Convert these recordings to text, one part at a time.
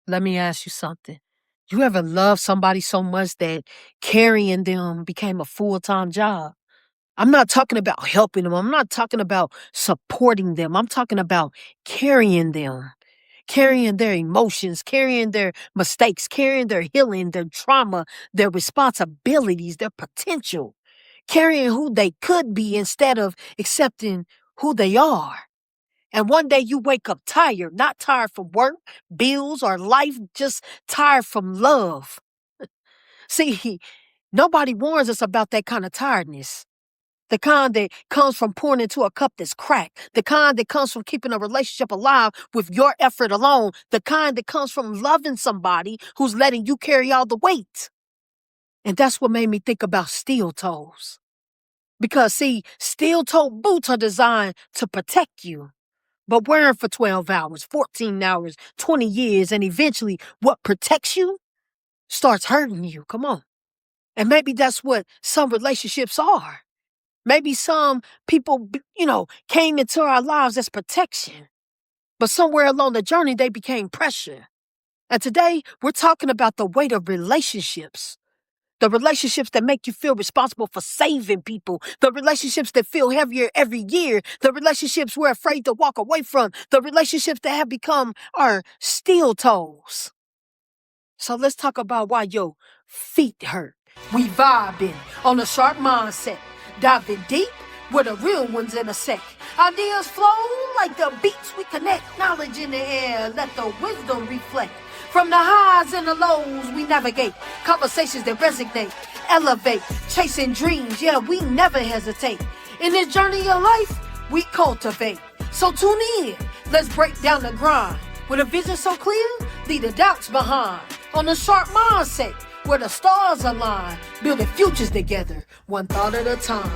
Let me ask you something. You ever love somebody so much that carrying them became a full-time job? I'm not talking about helping them. I'm not talking about supporting them. I'm talking about carrying them, carrying their emotions, carrying their mistakes, carrying their healing, their trauma, their responsibilities, their potential, carrying who they could be instead of accepting who they are. And one day you wake up tired, not tired from work, bills, or life, just tired from love. See, nobody warns us about that kind of tiredness. The kind that comes from pouring into a cup that's cracked. The kind that comes from keeping a relationship alive with your effort alone. The kind that comes from loving somebody who's letting you carry all the weight. And that's what made me think about steel toes. Because, see, steel toe boots are designed to protect you. But wearing for 12 hours, 14 hours, 20 years, and eventually what protects you starts hurting you. Come on. And maybe that's what some relationships are. Maybe some people, came into our lives as protection. But somewhere along the journey, they became pressure. And today, we're talking about the weight of relationships. The relationships that make you feel responsible for saving people. The relationships that feel heavier every year. The relationships we're afraid to walk away from. The relationships that have become our steel toes. So let's talk about why your feet hurt. We vibing on a sharp mindset. Diving deep where the real ones intersect. Ideas flow like the beats we connect. Knowledge in the air, let the wisdom reflect. From the highs and the lows we navigate. Conversations that resonate, elevate. Chasing dreams, yeah, we never hesitate. In this journey of life, we cultivate. So tune in, let's break down the grind. With a vision so clear, leave the doubts behind. On a sharp mindset, where the stars align. Building futures together, one thought at a time.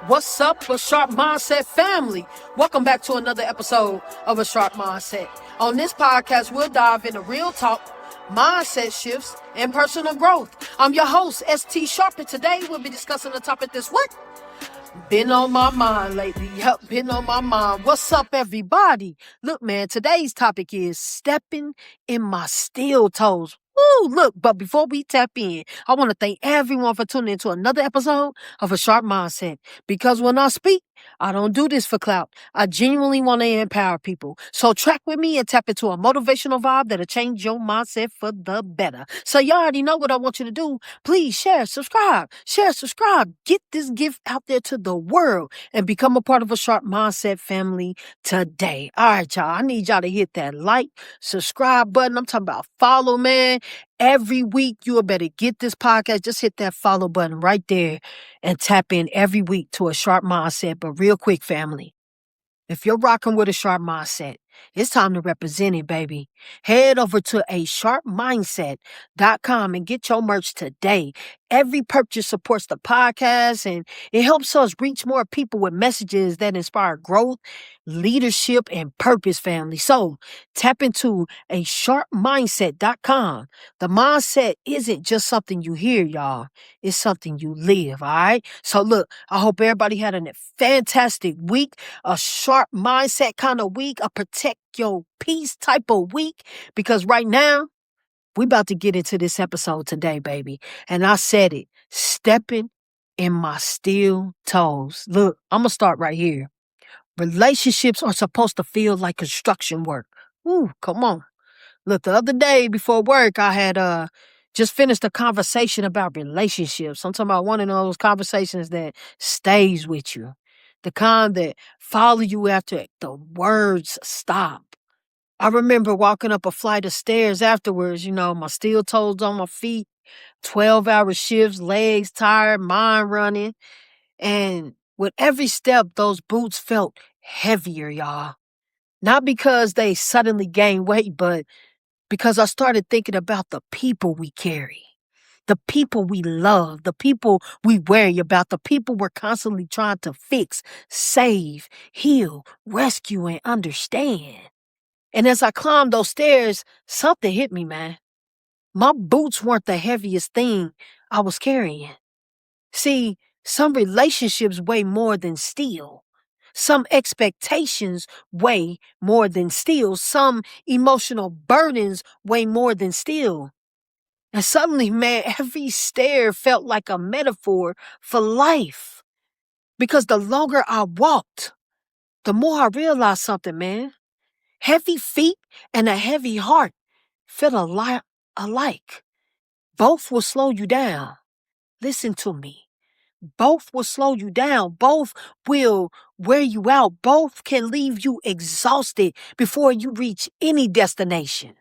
What's up, a Sharp Mindset family? Welcome back to another episode of A Sharp Mindset. On this podcast, we'll dive into real talk, mindset shifts, and personal growth. I'm your host, ST Sharpe, and today we'll be discussing the topic that's what? Been on my mind lately. Yep, been on my mind. What's up, everybody? Look, man, today's topic is stepping in my steel toes. Woo, look, but before we tap in, I want to thank everyone for tuning into another episode of A Sharp Mindset. Because when I speak, I don't do this for clout. I genuinely want to empower people. So track with me and tap into a motivational vibe that'll change your mindset for the better. So you already know what I want you to do. Please share, subscribe. Get this gift out there to the world and become a part of A Sharp Mindset family today. All right, y'all. I need y'all to hit that like, subscribe button. I'm talking about follow, man. Every week, you better get this podcast. Just hit that follow button right there and tap in every week to A Sharp Mindset. But real quick, family, if you're rocking with A Sharp Mindset, it's time to represent it, baby. Head over to asharpmindset.com and get your merch today. Every purchase supports the podcast and it helps us reach more people with messages that inspire growth, leadership, and purpose, family. So tap into asharpmindset.com. The mindset isn't just something you hear, y'all. It's something you live, all right? So look, I hope everybody had a fantastic week, a sharp mindset kind of week, a protect your peace type of week, because right now, we about to get into this episode today, baby. And I said it, stepping in my steel toes. Look, I'm going to start right here. Relationships are supposed to feel like construction work. Ooh, come on. Look, the other day before work, I had just finished a conversation about relationships. I'm talking about one of those conversations that stays with you. The kind that follow you after the words stop. I remember walking up a flight of stairs afterwards, my steel toes on my feet, 12-hour shifts, legs tired, mind running. And with every step, those boots felt heavier, y'all. Not because they suddenly gained weight, but because I started thinking about the people we carry, the people we love, the people we worry about, the people we're constantly trying to fix, save, heal, rescue, and understand. And as I climbed those stairs, something hit me, man. My boots weren't the heaviest thing I was carrying. See, some relationships weigh more than steel. Some expectations weigh more than steel. Some emotional burdens weigh more than steel. And suddenly, man, every stair felt like a metaphor for life. Because the longer I walked, the more I realized something, man. Heavy feet and a heavy heart feel a lot alike. Both will slow you down. Listen to me. Both will slow you down. Both will wear you out. Both can leave you exhausted before you reach any destination.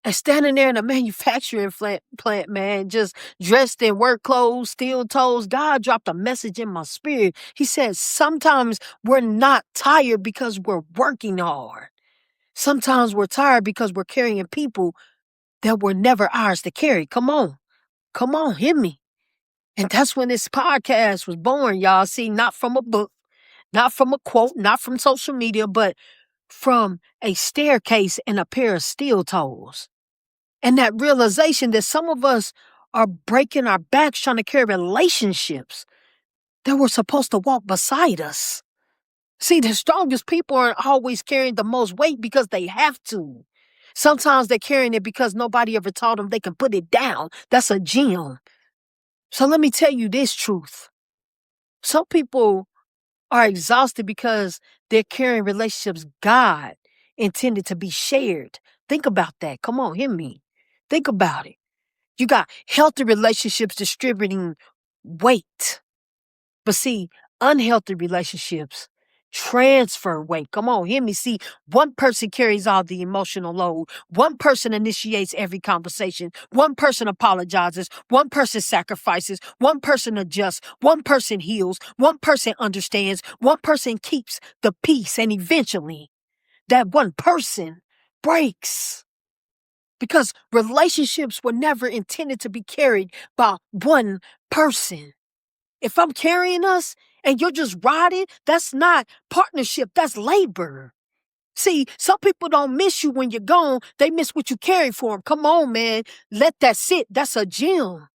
And standing there in a manufacturing plant, man, just dressed in work clothes, steel toes, God dropped a message in my spirit. He said, sometimes we're not tired because we're working hard. Sometimes we're tired because we're carrying people that were never ours to carry. Come on, hear me. And that's when this podcast was born, y'all. See, not from a book, not from a quote, not from social media, but from a staircase and a pair of steel toes. And that realization that some of us are breaking our backs trying to carry relationships that were supposed to walk beside us. See, the strongest people aren't always carrying the most weight because they have to. Sometimes they're carrying it because nobody ever taught them they can put it down. That's a gem. So let me tell you this truth. Some people are exhausted because they're carrying relationships God intended to be shared. Think about that. Come on, hear me. Think about it. You got healthy relationships distributing weight. But see, unhealthy relationships transfer weight. Come on, hear me. See, one person carries all the emotional load. One person initiates every conversation. One person apologizes. One person sacrifices. One person adjusts. One person heals. One person understands. One person keeps the peace. And eventually, that one person breaks. Because relationships were never intended to be carried by one person. If I'm carrying us and you're just riding, that's not partnership, that's labor. See, some people don't miss you when you're gone, they miss what you carry for them. Come on, man, let that sit. That's a gem.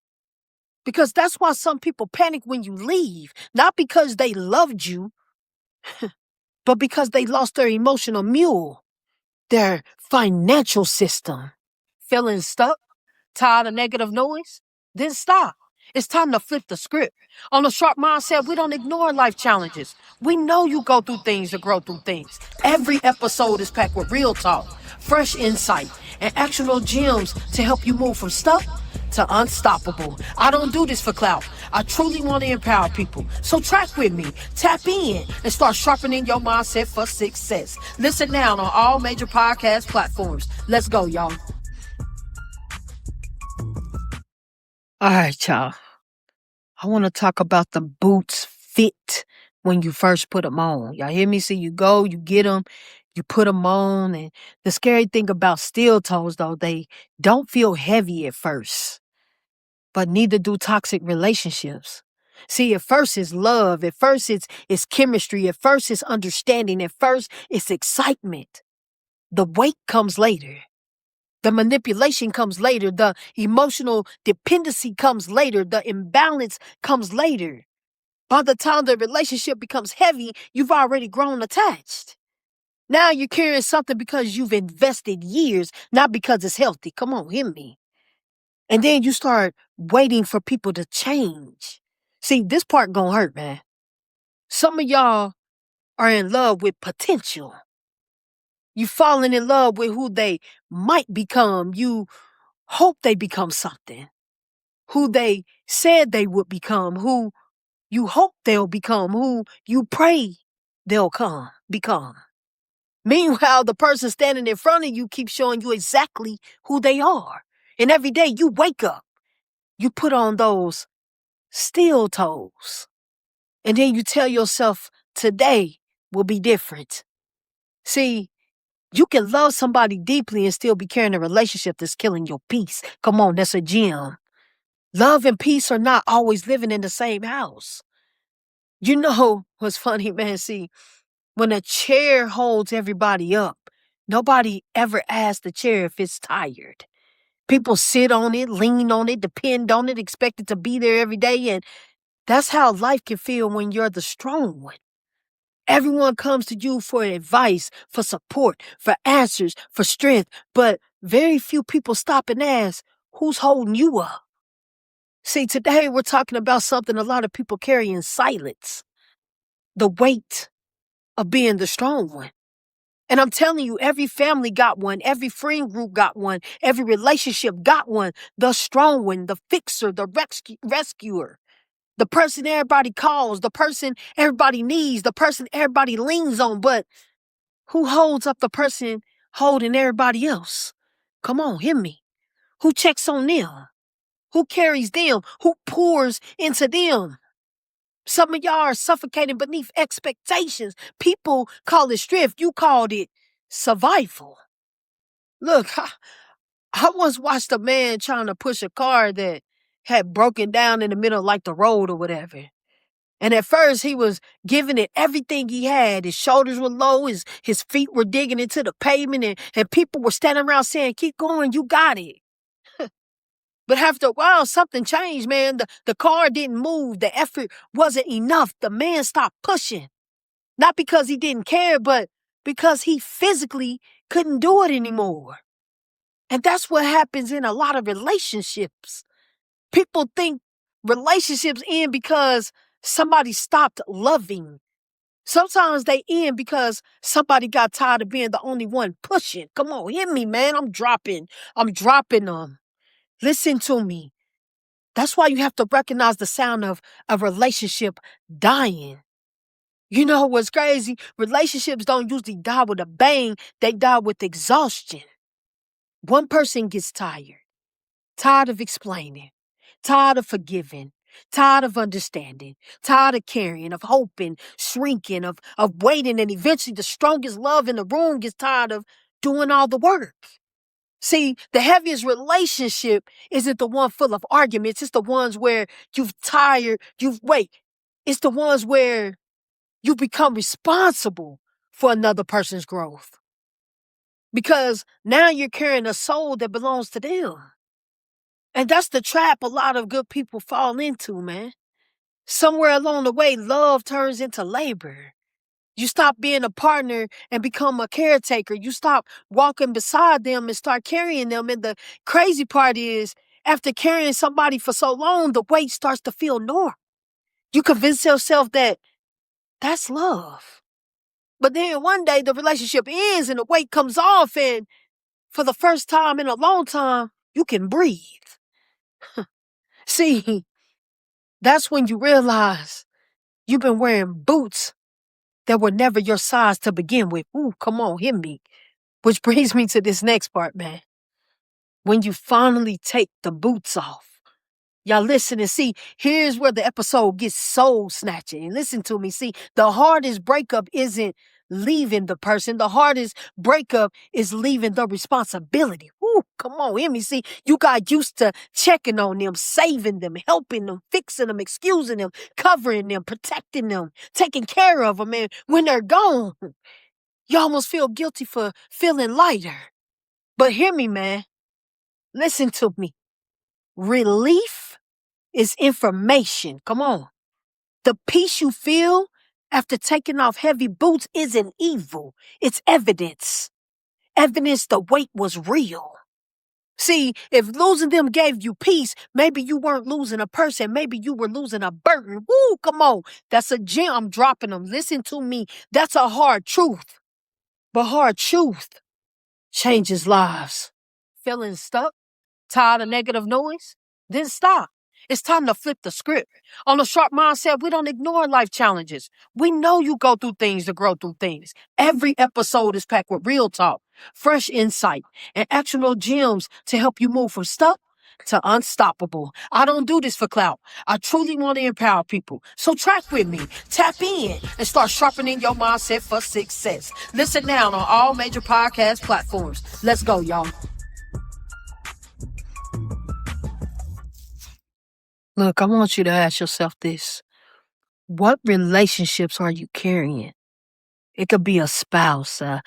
Because that's why some people panic when you leave, not because they loved you, but because they lost their emotional mule, their financial system. Feeling stuck? Tired of negative noise? Then stop. It's time to flip the script. On the Sharpe Mindset, we don't ignore life challenges. We know you go through things to grow through things. Every episode is packed with real talk, fresh insight, and actionable gems to help you move from stuck to unstoppable. I don't do this for clout. I truly want to empower people. So track with me, tap in, and start sharpening your mindset for success. Listen now on all major podcast platforms. Let's go, y'all. All right, y'all. I want to talk about the boots fit when you first put them on. Y'all hear me? See, you go, you get them, you put them on. And the scary thing about steel toes, though, they don't feel heavy at first, but neither do toxic relationships. See, at first it's love. At first it's chemistry. At first it's understanding. At first it's excitement. The weight comes later. The manipulation comes later. The emotional dependency comes later. The imbalance comes later. By the time the relationship becomes heavy, you've already grown attached. Now you're carrying something because you've invested years, not because it's healthy. Come on, hear me. And then you start waiting for people to change. See, this part gonna hurt, man. Some of y'all are in love with potential. You falling in love with who they might become. You hope they become something. Who they said they would become. Who you hope they'll become. Who you pray they'll become. Meanwhile, the person standing in front of you keeps showing you exactly who they are. And every day you wake up, you put on those steel toes. And then you tell yourself, today will be different. See, you can love somebody deeply and still be carrying a relationship that's killing your peace. Come on, that's a gem. Love and peace are not always living in the same house. You know what's funny, man? See, when a chair holds everybody up, nobody ever asks the chair if it's tired. People sit on it, lean on it, depend on it, expect it to be there every day. And that's how life can feel when you're the strong one. Everyone comes to you for advice, for support, for answers, for strength. But very few people stop and ask, who's holding you up? See, today we're talking about something a lot of people carry in silence, the weight of being the strong one. And I'm telling you, every family got one, every friend group got one, every relationship got one. The strong one, the fixer, the rescuer, the person everybody calls, the person everybody needs, the person everybody leans on. But who holds up the person holding everybody else? Come on, hear me. Who checks on them? Who carries them? Who pours into them? Some of y'all are suffocating beneath expectations. People call it strength. You called it survival. Look, I once watched a man trying to push a car that had broken down in the middle of like the road or whatever. And at first he was giving it everything he had. His shoulders were low, his feet were digging into the pavement, and people were standing around saying, keep going, you got it. But after a while, something changed, man. The car didn't move. The effort wasn't enough. The man stopped pushing. Not because he didn't care, but because he physically couldn't do it anymore. And that's what happens in a lot of relationships. People think relationships end because somebody stopped loving. Sometimes they end because somebody got tired of being the only one pushing. Come on, hit me, man. I'm dropping them. Listen to me. That's why you have to recognize the sound of a relationship dying. You know what's crazy? Relationships don't usually die with a bang. They die with exhaustion. One person gets tired of explaining, tired of forgiving, tired of understanding, tired of caring, of hoping, shrinking, of waiting, and eventually the strongest love in the room gets tired of doing all the work. See, the heaviest relationship isn't the one full of arguments. It's the ones where it's the ones where you become responsible for another person's growth. Because now you're carrying a soul that belongs to them. And that's the trap a lot of good people fall into, man. Somewhere along the way, love turns into labor. You stop being a partner and become a caretaker. You stop walking beside them and start carrying them. And the crazy part is, after carrying somebody for so long, the weight starts to feel normal. You convince yourself that that's love. But then one day the relationship ends and the weight comes off, and for the first time in a long time, you can breathe. See, that's when you realize you've been wearing boots that were never your size to begin with. Ooh, come on, hit me. Which brings me to this next part, man. When you finally take the boots off. Y'all listen and see, here's where the episode gets soul snatching. And listen to me. See, the hardest breakup isn't leaving the person. The hardest breakup is leaving the responsibility. Ooh, come on, hear me. See, you got used to checking on them, saving them, helping them, fixing them, excusing them, covering them, protecting them, taking care of them. And when they're gone, you almost feel guilty for feeling lighter. But hear me, man. Listen to me. Relief is information. Come on. The peace you feel after taking off heavy boots isn't evil. It's evidence. Evidence the weight was real. See, if losing them gave you peace, maybe you weren't losing a person. Maybe you were losing a burden. Woo, come on. That's a gem. I'm dropping them. Listen to me. That's a hard truth. But hard truth changes lives. Feeling stuck? Tired of negative noise? Then stop. It's time to flip the script. On the Sharpe mindset, we don't ignore life challenges. We know you go through things to grow through things. Every episode is packed with real talk, fresh insight, and actionable gems to help you move from stuck to unstoppable. I don't do this for clout. I truly want to empower people. So track with me, tap in, and start sharpening your mindset for success. Listen now on all major podcast platforms. Let's go, y'all. Look, I want you to ask yourself this. What relationships are you carrying? It could be a spouse, a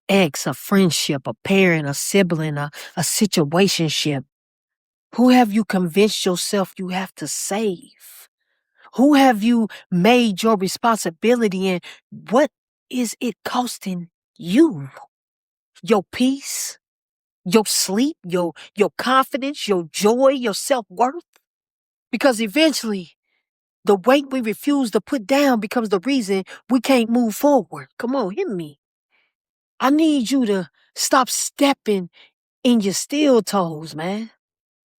ex, a friendship, a parent, a sibling, a situationship. Who have you convinced yourself you have to save? Who have you made your responsibility, and what is it costing you? Your peace, your sleep, your confidence, your joy, your self-worth? Because eventually, the weight we refuse to put down becomes the reason we can't move forward. Come on, hit me. I need you to stop stepping in your steel toes, man.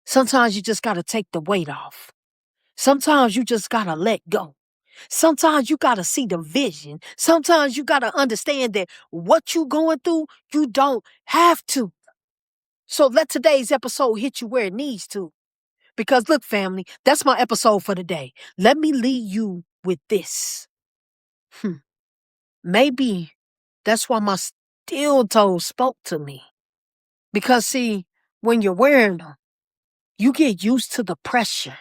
Sometimes you just gotta take the weight off. Sometimes you just gotta let go. Sometimes you gotta see the vision. Sometimes you gotta understand that what you going through, you don't have to. So let today's episode hit you where it needs to. Because look, family, that's my episode for today. Let me leave you with this. Maybe that's why my steel toes spoke to me. Because see, when you're wearing them, you get used to the pressure.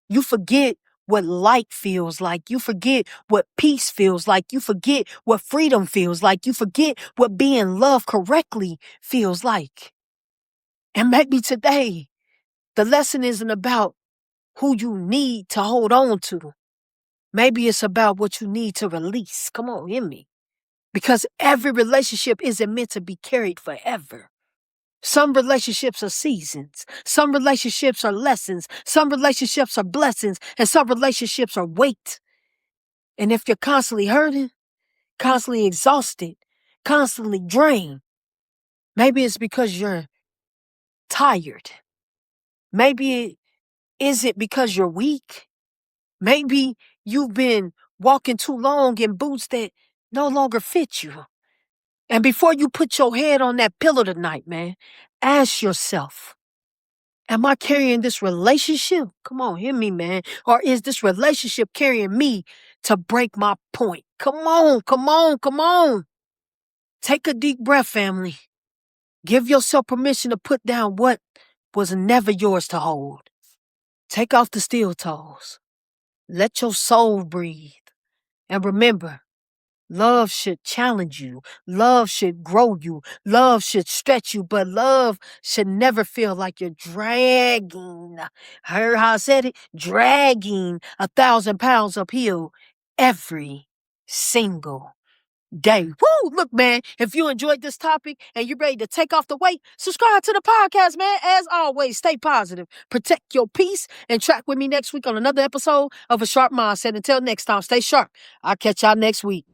You forget what light feels like. You forget what peace feels like. You forget what freedom feels like. You forget what being loved correctly feels like. And maybe today, the lesson isn't about who you need to hold on to. Maybe it's about what you need to release. Come on, hear me. Because every relationship isn't meant to be carried forever. Some relationships are seasons. Some relationships are lessons. Some relationships are blessings. And some relationships are weight. And if you're constantly hurting, constantly exhausted, constantly drained, maybe it's because you're tired. Maybe it isn't because you're weak. Maybe you've been walking too long in boots that no longer fit you. And before you put your head on that pillow tonight, man, ask yourself, am I carrying this relationship? Come on, hear me, man. Or is this relationship carrying me to break my point? Come on, come on, come on. Take a deep breath, family. Give yourself permission to put down what was never yours to hold. Take off the steel toes. Let your soul breathe. And remember, love should challenge you. Love should grow you. Love should stretch you. But love should never feel like you're dragging. Heard how I said it? Dragging 1,000 pounds uphill every single day. Woo! Look, man, if you enjoyed this topic and you're ready to take off the weight, subscribe to the podcast, man. As always, stay positive, protect your peace, and track with me next week on another episode of A Sharp Mindset. Until next time, stay sharp. I'll catch y'all next week.